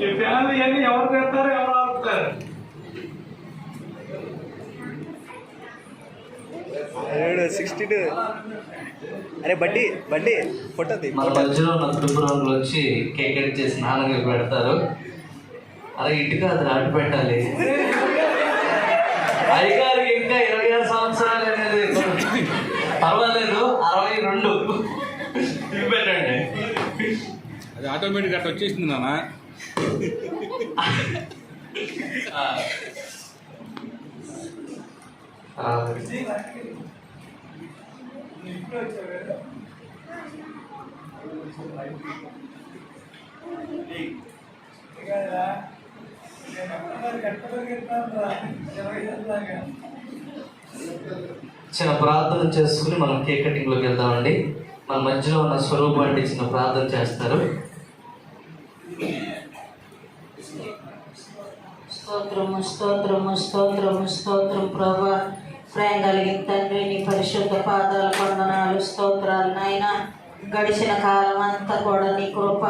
ఈ పిల్లలు ఇవన్నీ ఎవరు తింటారు, ఎవరు ఆపుతారు? 62. అరే బడ్డీ బడ్డీ ఫోటో మన మధ్యలో ఉన్న త్రిపురంలో వచ్చి కేక్ కట్ చేసి నాన్నగా పెడతారు. అలాగే ఇంటికి అది నాటి పెట్టాలి. అయ్యగారికి ఇంకా 26 సంవత్సరాలు అనేది పర్వాలేదు, 62 ఇవి పెట్టండి. అది ఆటోమేటిక్ అట్లా వచ్చేసింది నాన్న. చిన్న ప్రార్థన చేసుకుని మనం కేక్ కటింగ్లోకి వెళ్దామండి. మన మధ్యలో ఉన్న స్వరూపం అంటే చిన్న ప్రార్థన చేస్తారు. స్తోత్రము స్తోత్రము స్తోత్రము స్తోత్రం ప్రభా. ప్రేమ కలిగిన తండ్రి, నీ పరిశుద్ధ పాదాల వందనాలు, స్తోత్రాలు నాయన. గడిచిన కాలం అంతా కూడా నీ కృప